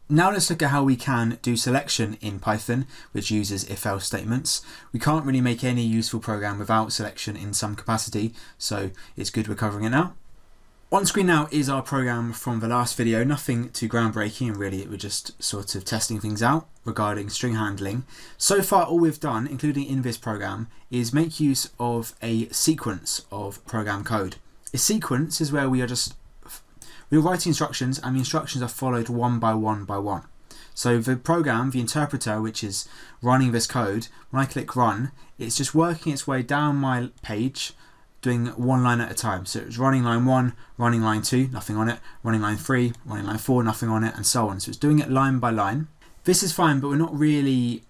Now let's look at how we can do selection in Python, which uses if-else statements. We can't really make any useful program without selection in some capacity, so it's good we're covering it now. On screen now is our program from the last video, nothing too groundbreaking, and really it was just sort of testing things out regarding string handling. So far all we've done, including in this program, is make use of a sequence of program code. A sequence is where we're writing instructions and the instructions are followed one by one by one. So the program, the interpreter, which is running this code, when I click run, it's just working its way down my page, doing one line at a time. So it's running line 1, running line 2, nothing on it, running line 3, running line 4, nothing on it, and so on. So it's doing it line by line. This is fine, but we're not really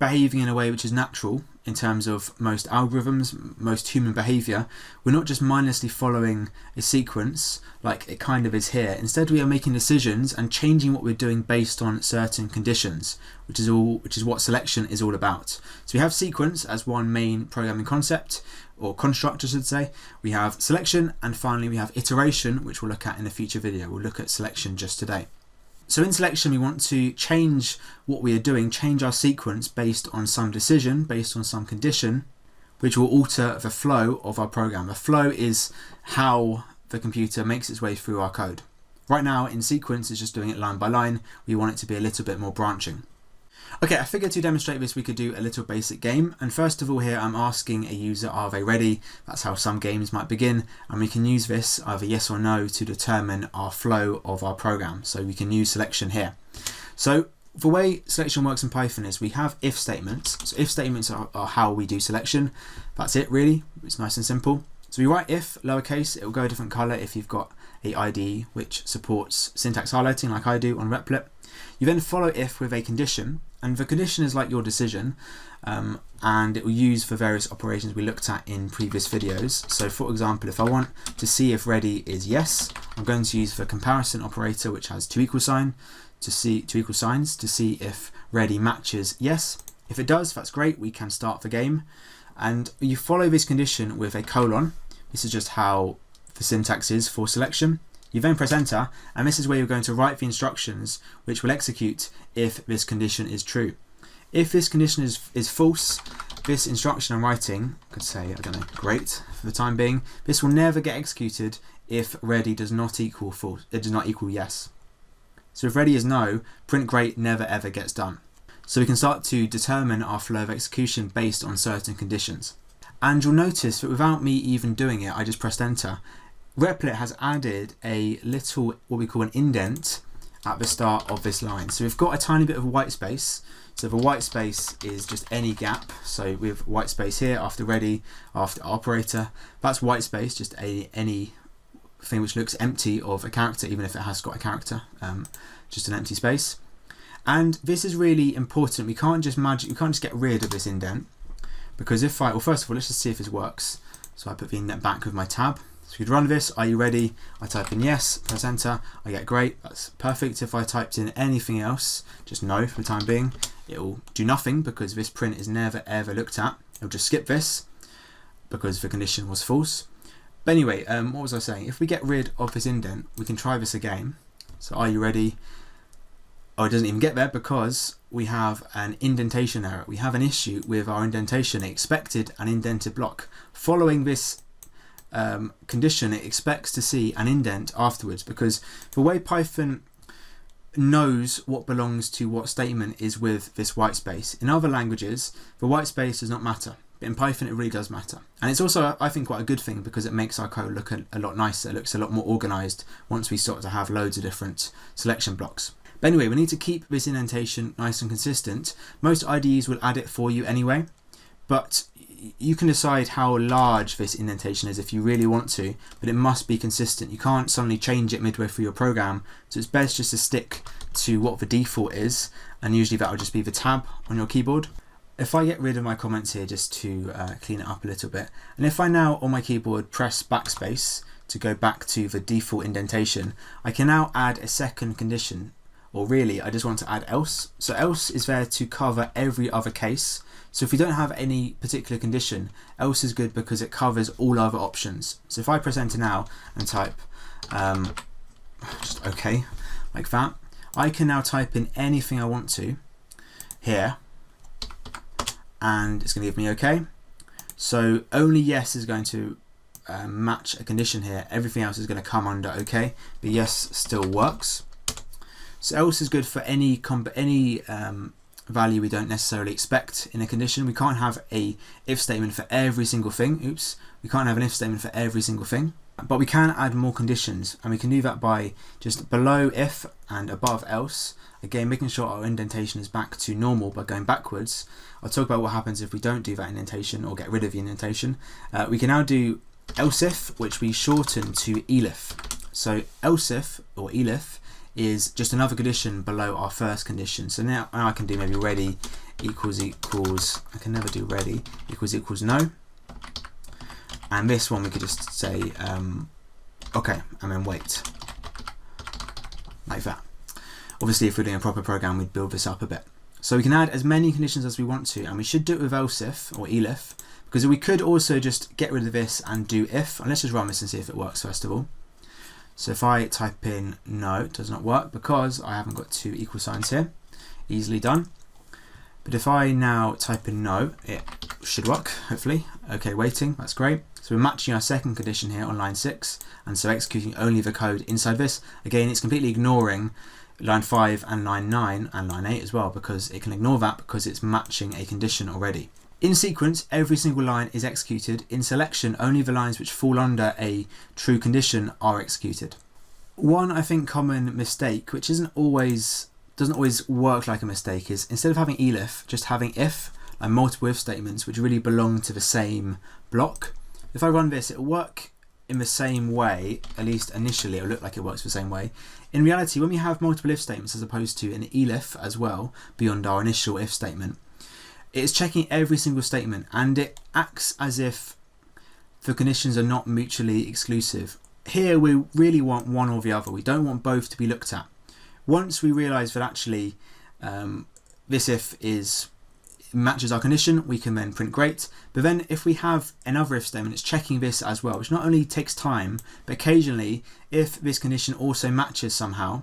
behaving in a way which is natural in terms of most algorithms, most human behavior. We're not just mindlessly following a sequence like it kind of is here. Instead, we are making decisions and changing what we're doing based on certain conditions, which is what selection is all about. So we have sequence as one main programming concept, or construct I should say. We have selection, and finally we have iteration, which we'll look at in a future video. We'll look at selection just today. So in selection, we want to change what we are doing, change our sequence based on some decision, based on some condition, which will alter the flow of our program. The flow is how the computer makes its way through our code. Right now in sequence, it's just doing it line by line. We want it to be a little bit more branching. Okay, I figured to demonstrate this we could do a little basic game, and first of all here I'm asking a user, are they ready? That's how some games might begin, and we can use this either yes or no to determine our flow of our program. So we can use selection here. So the way selection works in Python is we have if statements. So if statements are how we do selection. That's it really, it's nice and simple. So we write if, lowercase, it will go a different color if you've got a IDE which supports syntax highlighting like I do on Replit. You then follow if with a condition, and the condition is like your decision, and it will use for various operations we looked at in previous videos. So for example, if I want to see if ready is yes, I'm going to use the comparison operator, which has two equal signs to see if ready matches yes. If it does, that's great, we can start the game. And you follow this condition with a colon. This is just how the syntax is for selection. You then press enter, and this is where you're going to write the instructions which will execute if this condition is true. If this condition is false, this instruction I'm writing, I could say, I don't know, great for the time being, this will never get executed if ready does not equal false, it does not equal yes. So if ready is no, print great never ever gets done. So we can start to determine our flow of execution based on certain conditions. And you'll notice that without me even doing it, I just pressed enter. Replit has added a little, what we call an indent at the start of this line. So we've got a tiny bit of white space. So the white space is just any gap. So we have white space here after ready, after operator. That's white space, just any thing which looks empty of a character, even if it has got a character, just an empty space. And this is really important. We can't just get rid of this indent, because if well, first of all, let's just see if this works. So I put the indent back with my tab. So we could run this, are you ready? I type in yes, press enter, I get great, that's perfect. If I typed in anything else, just no for the time being, it will do nothing because this print is never ever looked at. It'll just skip this because the condition was false. But anyway, what was I saying? If we get rid of this indent, we can try this again. So are you ready? Oh, it doesn't even get there because we have an indentation error. We have an issue with our indentation. It expected an indented block. Following this condition, it expects to see an indent afterwards, because the way Python knows what belongs to what statement is with this white space. In other languages, the white space does not matter, but in Python it really does matter. And it's also, I think, quite a good thing because it makes our code look a lot nicer. It looks a lot more organized once we start to have loads of different selection blocks. But anyway, we need to keep this indentation nice and consistent. Most IDEs will add it for you anyway, but you can decide how large this indentation is if you really want to, but it must be consistent. You can't suddenly change it midway through your program, so it's best just to stick to what the default is, and usually that will just be the tab on your keyboard. If I get rid of my comments here just to clean it up a little bit, and if I now on my keyboard press backspace to go back to the default indentation, I can now add a second condition, or really I just want to add else. So else is there to cover every other case. So if we don't have any particular condition, else is good because it covers all other options. So if I press enter now and type just OK, like that, I can now type in anything I want to here, and it's going to give me OK. So only yes is going to match a condition here. Everything else is going to come under OK, but yes still works. So else is good for any value we don't necessarily expect in a condition. We can't have a if statement for every single thing. Oops, we can't have an if statement for every single thing, but we can add more conditions, and we can do that by just below if and above else. Again, making sure our indentation is back to normal by going backwards. I'll talk about what happens if we don't do that indentation or get rid of the indentation. We can now do else if, which we shorten to elif. So else if or elif is just another condition below our first condition. So now I can do maybe ready equals, I can never do ready equals no. And this one we could just say okay, and then wait, like that. Obviously if we're doing a proper program, we'd build this up a bit. So we can add as many conditions as we want to, and we should do it with else if or elif, because we could also just get rid of this and do if. And let's just run this and see if it works first of all. So if I type in no, it does not work because I haven't got two equal signs here. Easily done. But if I now type in no, it should work, hopefully. Okay, waiting, that's great. So we're matching our second condition here on line 6, and so executing only the code inside this. Again, it's completely ignoring line 5 and line 9 and line 8 as well, because it can ignore that because it's matching a condition already. In sequence, every single line is executed. In selection, only the lines which fall under a true condition are executed. One, I think, common mistake, which doesn't always work like a mistake, is instead of having elif, just having if, like multiple if statements, which really belong to the same block. If I run this, it'll work in the same way, at least initially it'll look like it works the same way. In reality, when we have multiple if statements as opposed to an elif as well, beyond our initial if statement, it's checking every single statement, and it acts as if the conditions are not mutually exclusive. Here we really want one or the other. We don't want both to be looked at. Once we realise that actually this if matches our condition, we can then print great. But then if we have another if statement, it's checking this as well, which not only takes time, but occasionally if this condition also matches somehow,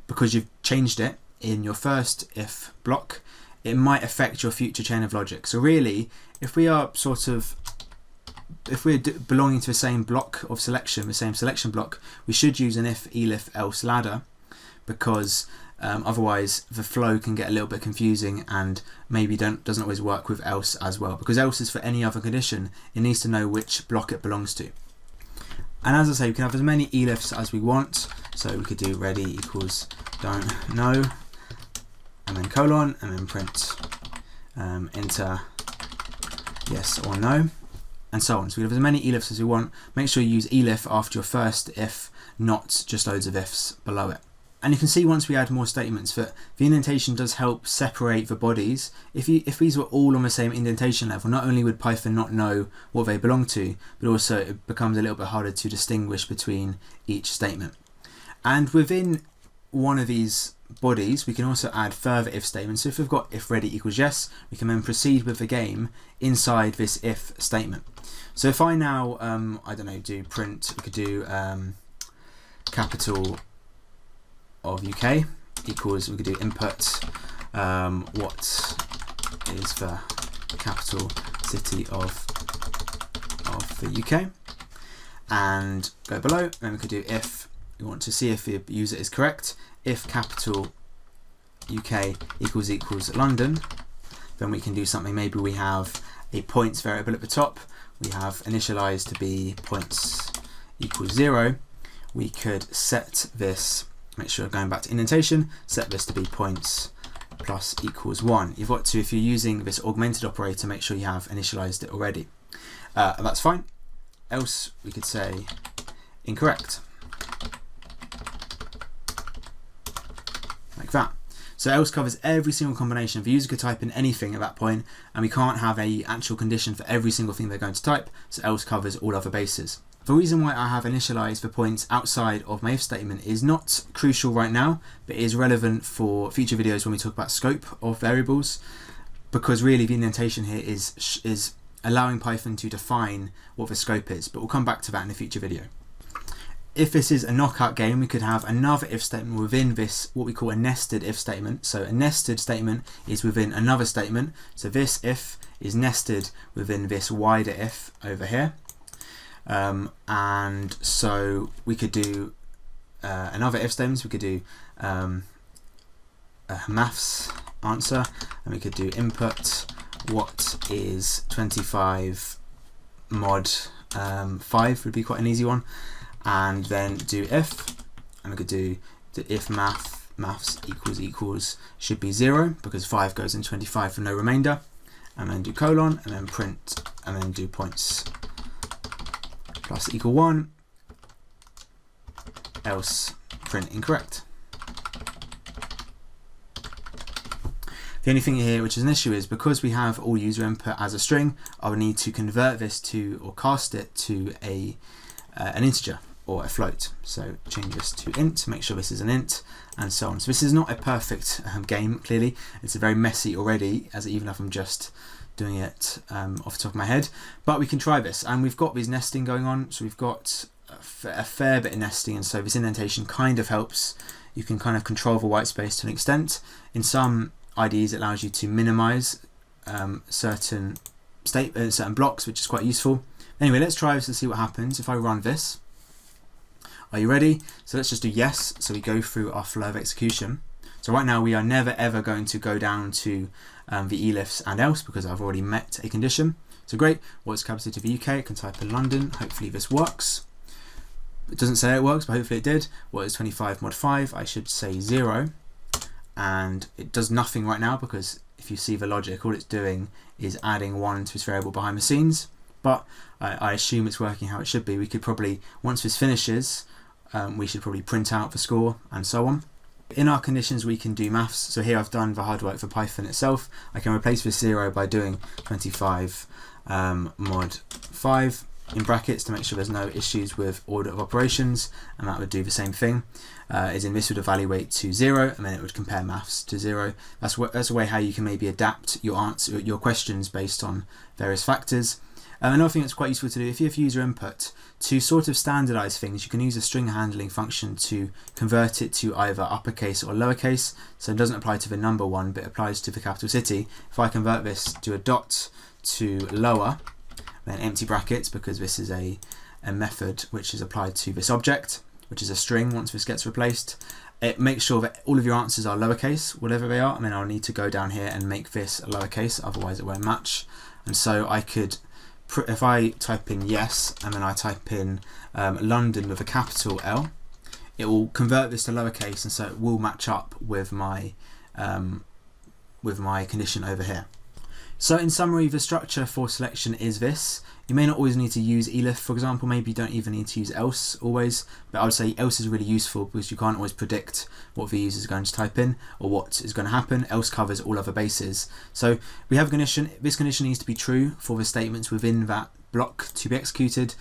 because you've changed it in your first if block, it might affect your future chain of logic. So really, if we're belonging to the same block of selection, the same selection block, we should use an if, elif, else ladder, because otherwise the flow can get a little bit confusing and maybe doesn't always work with else as well, because else is for any other condition. It needs to know which block it belongs to. And as I say, we can have as many elifs as we want. So we could do ready equals don't know, and then colon, and then print enter yes or no, and so on. So we have as many elifs as we want. Make sure you use elif after your first if, not just loads of ifs below it. And you can see once we add more statements that the indentation does help separate the bodies. If these were all on the same indentation level, not only would Python not know what they belong to, but also it becomes a little bit harder to distinguish between each statement. And within one of these bodies, we can also add further if statements. So if we've got if ready equals yes, we can then proceed with the game inside this if statement. So if I now, I don't know, do print, we could do capital of UK equals, we could do input what is the capital city of the UK, and go below, and we could do if we want to see if the user is correct. If capital UK equals London, then we can do something. Maybe we have a points variable at the top, we have initialized to be points equals 0. We could set this, make sure going back to indentation, set this to be points plus equals 1. You've got to, if you're using this augmented operator, make sure you have initialized it already. That's fine. Else we could say incorrect, like that. So else covers every single combination. The user could type in anything at that point, and we can't have a actual condition for every single thing they're going to type, so else covers all other bases. The reason why I have initialized the points outside of my if statement is not crucial right now, but is relevant for future videos when we talk about scope of variables, because really the indentation here is allowing Python to define what the scope is, but we'll come back to that in a future video. If this is a knockout game, we could have another if statement within this, what we call a nested if statement. So a nested statement is within another statement. So this if is nested within this wider if over here. And so we could do another if statements. We could do a maths answer, and we could do input what is 25 mod 5 would be quite an easy one, and then do if, and we could do the if maths equals should be 0 because 5 goes in 25 for no remainder, and then do colon, and then print, and then do points plus equal 1, else print incorrect. The only thing here which is an issue is because we have all user input as a string, I would need to convert this to, or cast it to an integer or a float. So change this to int, make sure this is an int, and so on. So this is not a perfect game, clearly. It's very messy already, as even if I'm just doing it off the top of my head. But we can try this, and we've got this nesting going on. So we've got a fair bit of nesting, and so this indentation kind of helps. You can kind of control the white space to an extent. In some IDEs, it allows you to minimize certain blocks, which is quite useful. Anyway, let's try this and see what happens if I run this. Are you ready? So let's just do yes. So we go through our flow of execution. So right now we are never ever going to go down to the elifs and else because I've already met a condition. So great. What's the capital of the UK? I can type in London. Hopefully this works. It doesn't say it works, but hopefully it did. What is 25 mod 5? I should say 0. And it does nothing right now because if you see the logic, all it's doing is adding 1 to this variable behind the scenes. But I assume it's working how it should be. We could probably, once this finishes, we should probably print out the score and so on. In our conditions, we can do maths. So here I've done the hard work for Python itself. I can replace this 0 by doing 25 mod 5 in brackets to make sure there's no issues with order of operations, and that would do the same thing. As in this would evaluate to 0, and then it would compare maths to 0. That's a way how you can maybe adapt your questions based on various factors. Another thing that's quite useful to do, if you have user input, to sort of standardize things, you can use a string handling function to convert it to either uppercase or lowercase. So it doesn't apply to the number one, but it applies to the capital city. If I convert this to a dot to lower, then empty brackets, because this is a method which is applied to this object, which is a string once this gets replaced. It makes sure that all of your answers are lowercase, whatever they are. I mean, I'll need to go down here and make this a lowercase, otherwise it won't match. And so I could, if I type in yes, and then I type in London with a capital L, it will convert this to lowercase, and so it will match up with my condition over here. So in summary, the structure for selection is this. You may not always need to use elif, for example. Maybe you don't even need to use else always, but I would say else is really useful because you can't always predict what the user is going to type in or what is going to happen. Else covers all other bases. So we have a condition. This condition needs to be true for the statements within that block to be executed.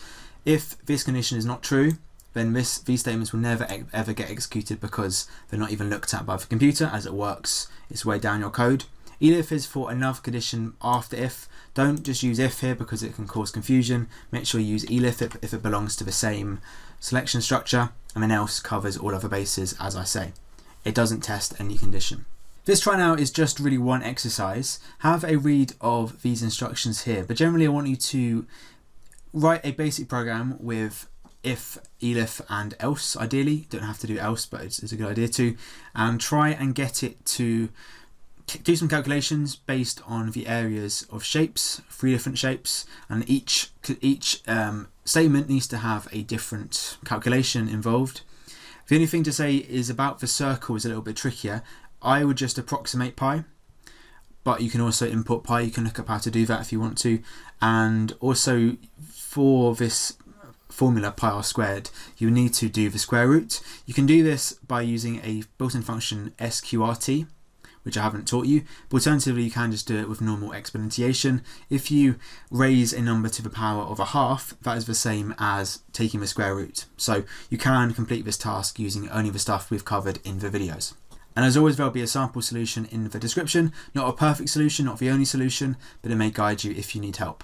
If this condition is not true, then these statements will never ever get executed because they're not even looked at by the computer as it works its way down your code. elif is for another condition after if. Don't just use if here because it can cause confusion. Make sure you use elif if it belongs to the same selection structure, and then else covers all other bases, as I say. It doesn't test any condition. This try now is just really one exercise. Have a read of these instructions here, but generally I want you to write a basic program with if, elif and else ideally. You don't have to do else, but it's a good idea to, and try and get it to do some calculations based on the areas of shapes, 3 different shapes, and each statement needs to have a different calculation involved. The only thing to say is about the circle is a little bit trickier. I would just approximate pi, but you can also input pi. You can look up how to do that if you want to. And also for this formula pi r squared, you need to do the square root. You can do this by using a built-in function sqrt, which I haven't taught you, but alternatively you can just do it with normal exponentiation. If you raise a number to the power of a half, that is the same as taking the square root. So you can complete this task using only the stuff we've covered in the videos. And as always, there'll be a sample solution in the description. Not a perfect solution, not the only solution, but it may guide you if you need help.